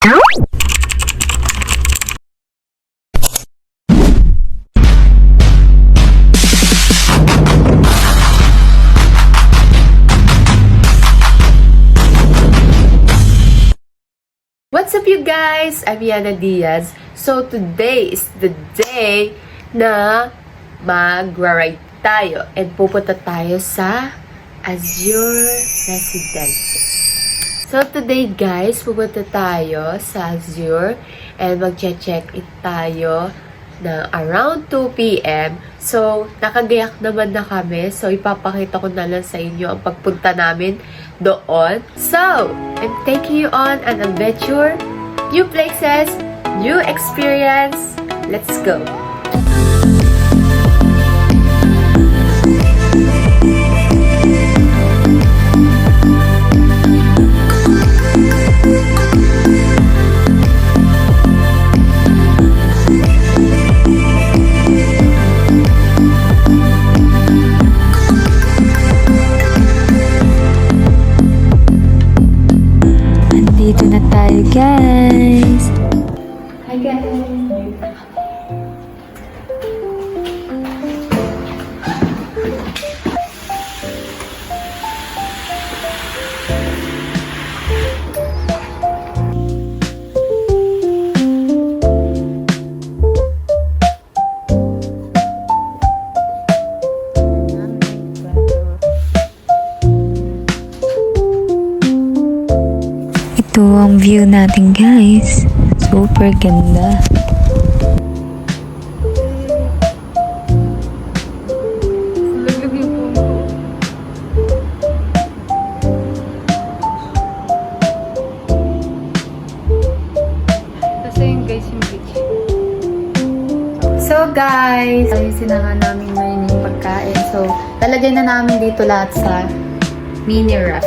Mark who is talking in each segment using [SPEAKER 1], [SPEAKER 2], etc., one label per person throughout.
[SPEAKER 1] What's up you guys? I'm Yana Diaz. So today is the day na mag-ride tayo and pupunta tayo sa Azure Residence. So today guys, pupunta tayo sa Azure and mag-check in tayo na around 2 p.m. So nakagayak naman na kami. So ipapakita ko na lang sa inyo ang pagpunta namin doon. So, I'm taking you on an adventure, new places, new experience. Let's go!
[SPEAKER 2] Dito na tayo, guys.
[SPEAKER 1] Hi guys!
[SPEAKER 2] Ito ang view natin, guys. Super ganda.
[SPEAKER 1] So guys, ayusin na nga namin ngayon yung pagkain. So, lalagay na namin dito lahat sa mini wrap.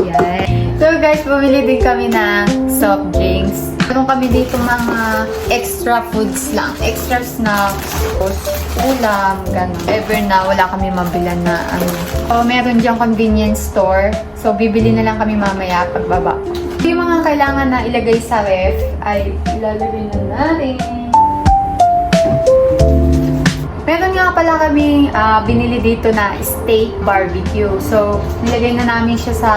[SPEAKER 1] Yan. So guys, bumili din kami ng soft drinks. Meron kami dito mga extra foods lang. Extra snacks, ulam, gano'n. Ever na wala kami mabilan na meron diyang convenience store. So, bibili na lang kami mamaya pagbaba. Yung mga kailangan na ilagay sa ref ay ilalagay na natin. Meron nga pala kaming binili dito na steak barbecue. So, nilagay na namin siya sa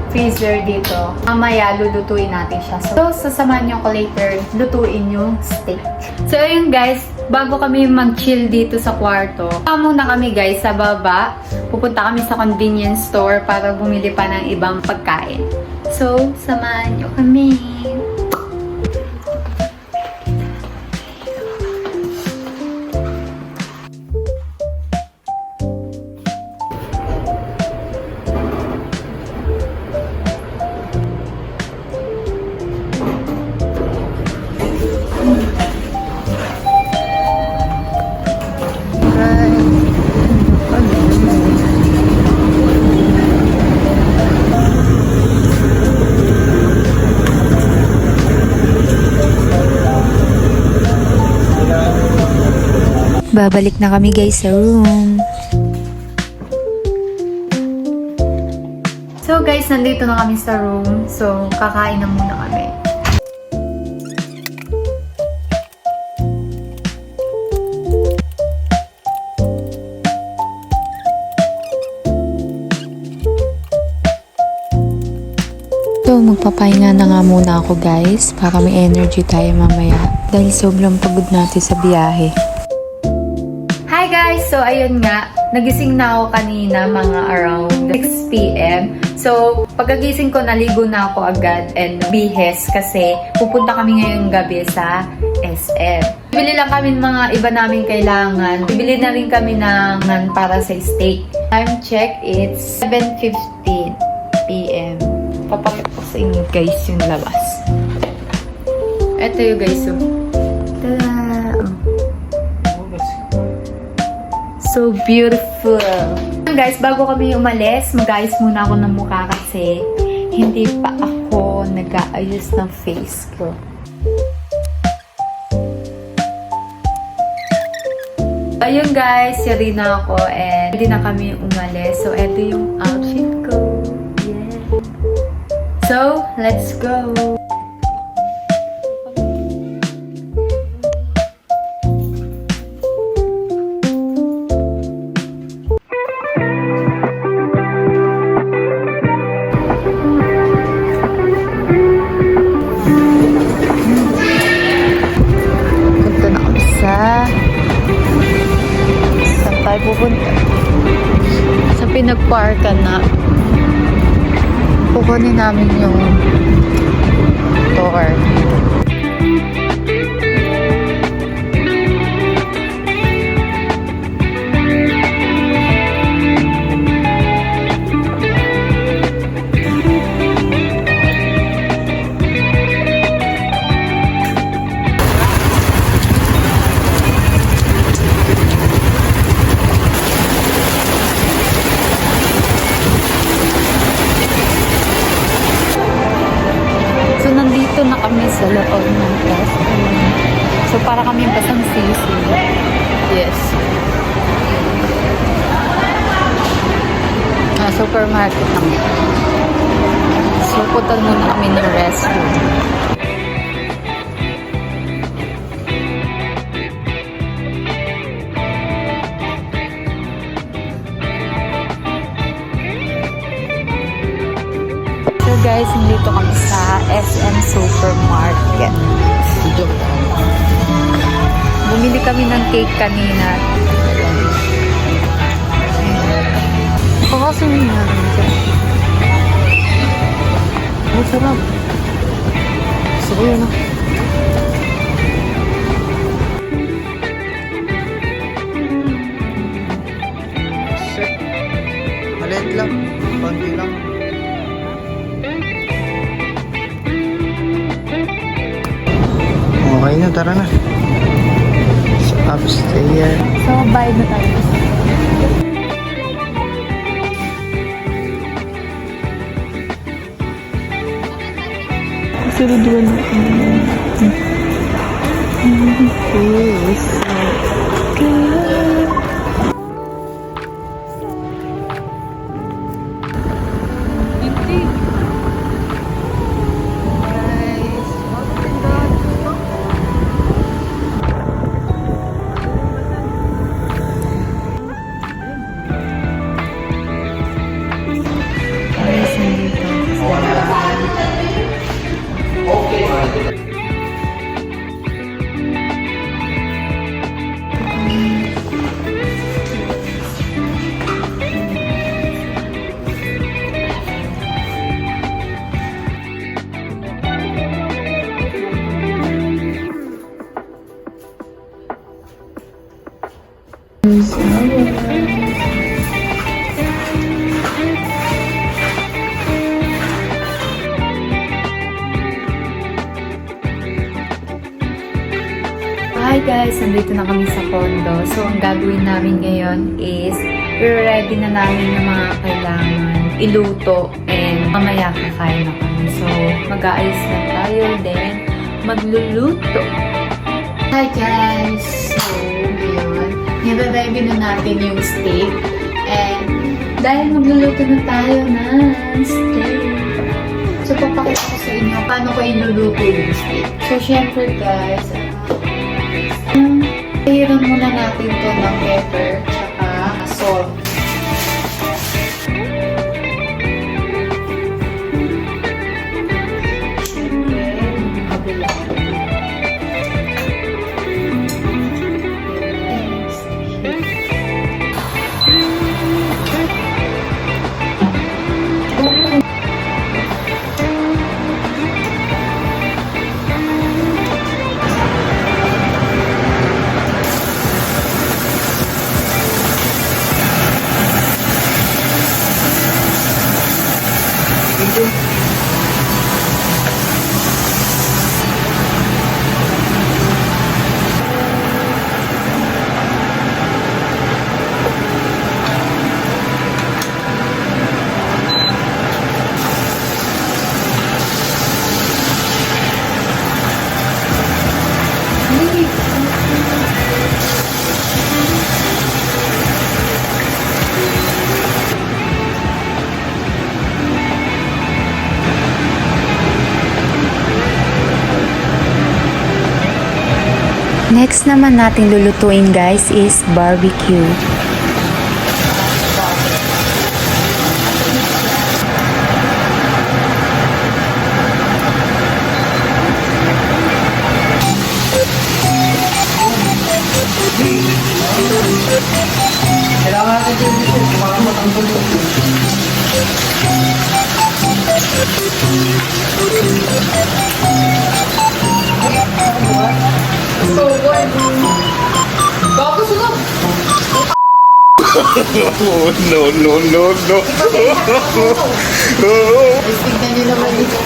[SPEAKER 1] freezer dito. Mamaya, lulutuin natin siya. So, sasamahan nyo ko later, lutuin yung steak. So, ayun guys, bago kami mag-chill dito sa kwarto, muna kami guys sa baba. Pupunta kami sa convenience store para bumili pa ng ibang pagkain. So, samahan nyo kami.
[SPEAKER 2] Babalik na kami, guys, sa room.
[SPEAKER 1] So guys, nandito na kami sa room. So, kakain na muna kami.
[SPEAKER 2] So, magpapahinga na nga muna ako, guys, para may energy tayo mamaya. Dahil sobrang pagod natin sa biyahe.
[SPEAKER 1] Hi guys! So, ayun nga. Nagising na ako kanina mga around 6 p.m. So, pagkagising ko, naligo na ako agad and bihes kasi pupunta kami ngayong gabi sa SM. Bibili lang kami ng mga iba namin kailangan. Bibili na rin kami ng para sa steak. Time check, it's 7:15 p.m. Papakita ko sa inyo guys yung labas. Ito yung guys. So, tada! So beautiful! Guys, bago kami umalis, mag-ayos muna ako ng mukha kasi hindi pa ako nag-aayos ng face ko. Ayun guys, yari na ako and hindi na kami umalis. So, eto yung outfit ko. Yeah. So, let's go!
[SPEAKER 2] nagparka na. Kukunin namin yung tour. So, nandito na kami sa loob ng restaurant. So, para kami basang sisi.
[SPEAKER 1] Yes.
[SPEAKER 2] Supermarket kami. So, punta muna kami ng restaurant. So guys, nandito kami sa SM Supermarket. Bumili kami ng cake kanina. Kakasunin namin dyan.
[SPEAKER 1] Ang sarap. Gusto ko yun, ah.
[SPEAKER 3] Shit. Maliit lang. Konti lang. Okay na, tara na. So, upstairs.
[SPEAKER 2] So, bye na tayo. Suruduan na kami. Hi guys! Nandito na kami sa condo. So, ang gagawin namin ngayon is i-ready na namin yung mga kailangan iluto and mamaya kakain na kami. So, mag-aayos na tayo then magluluto. Hi guys! So, ngayon, nire-ready na natin yung steak and dahil magluluto na tayo ng steak. So, papakita ko sa inyo paano ko inuluto yung steak. So, syempre guys, hiram muna natin to ng pepper tsaka salt. Next naman natin lulutuin guys is barbecue.
[SPEAKER 3] Kailangan natin yung Oh, no, no, no, no.
[SPEAKER 2] Tignan nyo naman dito.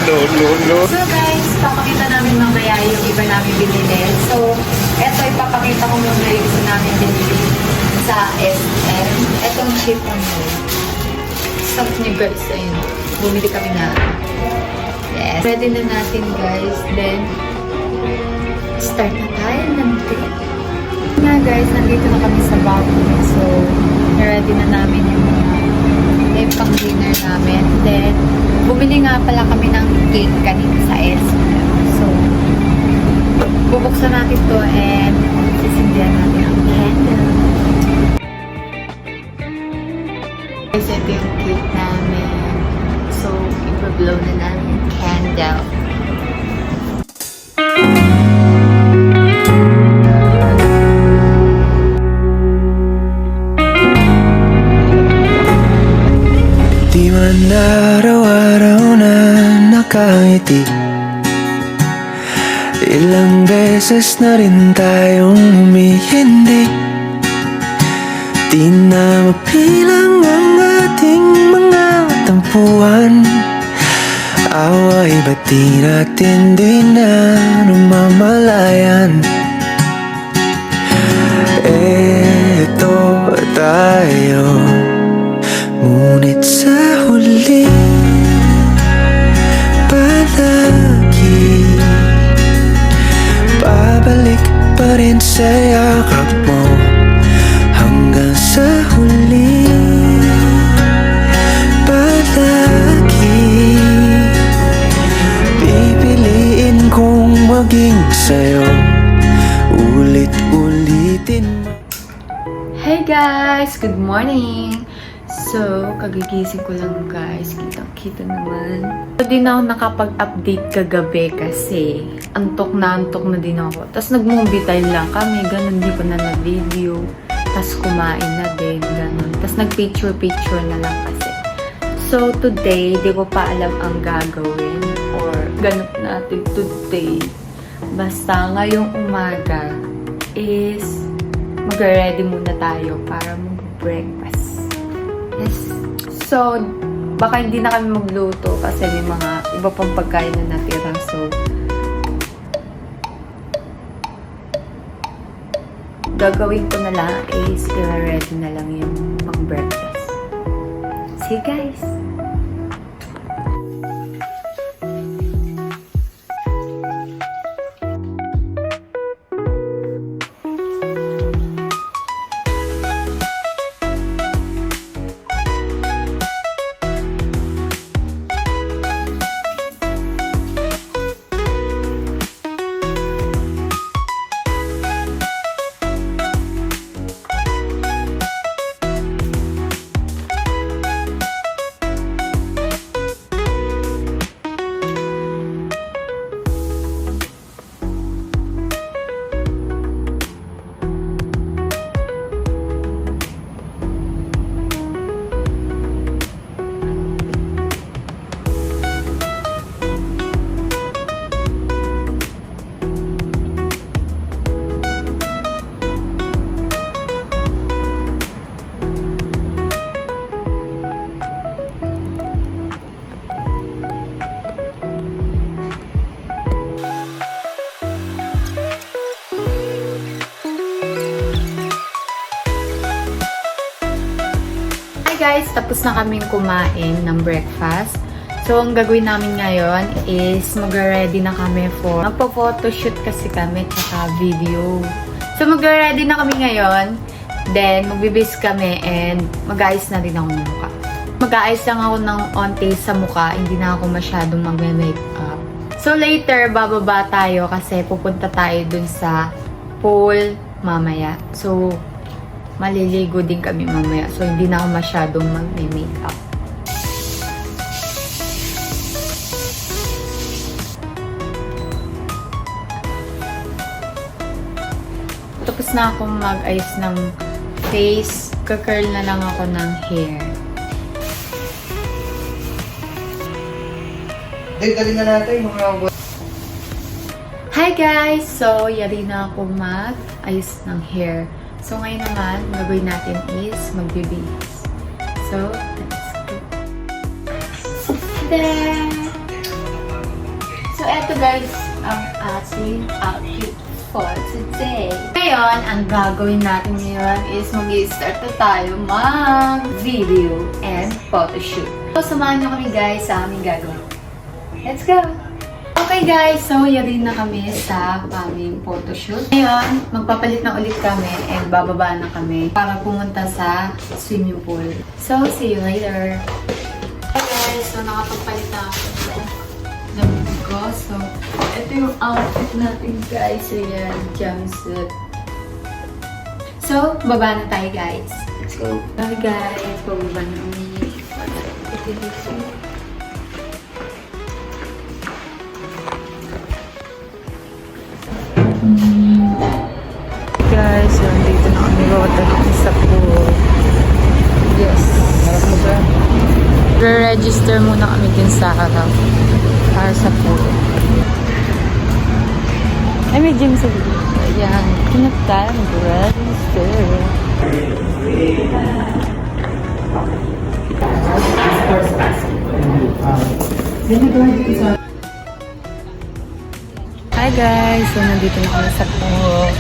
[SPEAKER 3] No, no, no.
[SPEAKER 2] So guys, papakita namin mamaya yung iba namin binili. So, eto ipapakita ko muna yung isa namin binili sa SM. Etong chip on mo. Stop niyo guys. Ayun. Bumili kami na. Yes. Ready na natin guys. Then, start na tayo ng trip. Nga guys, nandito na kami sa bathroom. So, ready na namin yung pang dinner namin. Then, bumili nga pala kami ng cake kanina sa SM. So, bubuksan natin to and sisindihan natin ang candle. Guys, ito yung cake namin. So, ipa-blow na namin yung candle.
[SPEAKER 4] Di man araw-araw na nakangiti, ilang beses na rin tayong humihindi. Di na mapilang ang ating mga tampuhan. Away ba't di natin di na namamalayan? Eto tayo, ngunit sa huli palagi babalik pa rin sa yakap mo. Hanggang sa huli palagi pipiliin kong maging sa'yo. Ulit-ulitin mo.
[SPEAKER 2] Hey guys! Good morning! So, kagigising ko lang guys. Kitang-kita naman. Hindi na ako nakapag-update kagabi kasi antok na din ako. Tapos nag-movie time lang kami. Ganun, di ko na na-video. Tapos kumain na din. Ganun. Tapos nag-picture na lang kasi. So, today, di ko pa alam ang gagawin or ganap natin today. Basta ngayong umaga is mag-ready muna tayo para mag-breakfast. Yes. So, baka hindi na kami magluto kasi may mga iba pang pagkain na natira. So, gagawin ko na lang is i-ready na lang yung pang-breakfast. See you guys! Guys, tapos na kaming kumain ng breakfast. So, ang gagawin namin ngayon is mag-ready na kami for magpo-photoshoot kasi kami tsaka video. So, mag-ready na kami ngayon. Then, magbibis kami and mag-ayos na rin ako ng mukha. Mag-ayos lang ako ng onte sa mukha. Hindi na ako masyadong mag-makeup. So, later, bababa tayo kasi pupunta tayo dun sa pool mamaya. So, maliligo din kami mamaya. So, hindi na ako masyadong mag-makeup. Tapos na akong mag-ayos ng face. magka-curl na lang ako ng hair.
[SPEAKER 3] Galing na natin mga
[SPEAKER 2] Hi guys! So, yari na ako mag-ayos ng hair. So, ngayon naman, gagawin natin is magbibihis. So, let's go. Then, so, eto guys, ang ating outfit for today. Ngayon, ang gagawin natin ngayon is mag-i-start na tayo mag-video and photoshoot. So, samahan nyo kami guys sa aming gagawin. Let's go! Okay guys, so yari na kami sa aming photoshoot. Ngayon, magpapalit na ulit kami and bababa na kami para pumunta sa swimming pool. So, see you later! Hey guys, so nakapagpalit na ako ng ko. So, ito yung outfit natin guys. Ayan, jumpsuit. So, baba na tayo guys. Let's go! Hi guys, bababa na kami. Ito yung guys, so dito na kami roda sa pool. Yes. Re-register muna kami din sa harap para sa pool. Ay, may gym sa dito. Ayan. Kinapta, mag-register. Hi guys! So, nandito na kami sa pool.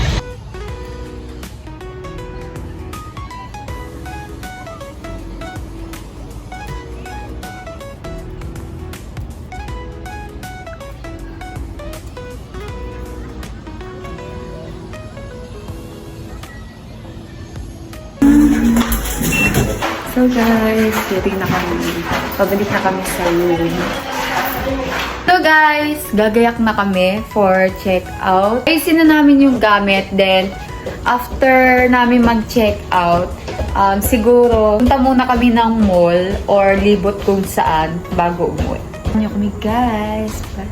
[SPEAKER 2] So guys, ready na kami. Pabalik na kami sa room. So guys, gagayak na kami for check-out. Ayusin na namin yung gamit. Then, after namin mag-check-out, siguro, punta muna kami ng mall or libot kung saan bago umuwi. Ano kami guys? Bye.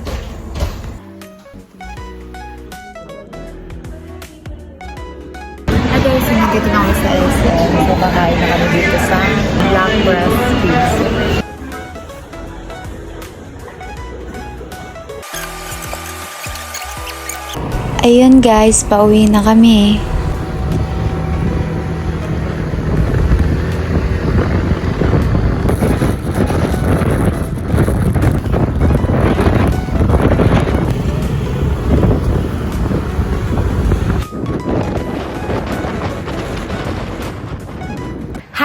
[SPEAKER 2] Guys, nandito na kami sa SM. So, kakain na kami dito sa Black Breast Pizza. Ayun guys, pauwi na kami.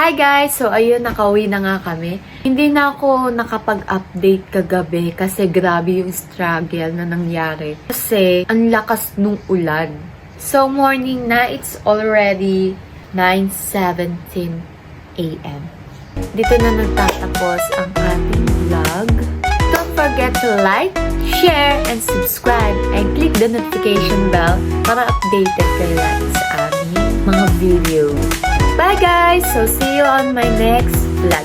[SPEAKER 1] Hi guys! So ayun, nakauwi na nga kami. Hindi na ako nakapag-update kagabi kasi grabe yung struggle na nangyari. Kasi ang lakas nung ulan. So morning na, it's already 9:17 a.m. Dito na nagtatapos ang ating vlog. Don't forget to like, share, and subscribe and click the notification bell para updated kayo sa aming mga videos. Bye guys! So see you on my next vlog.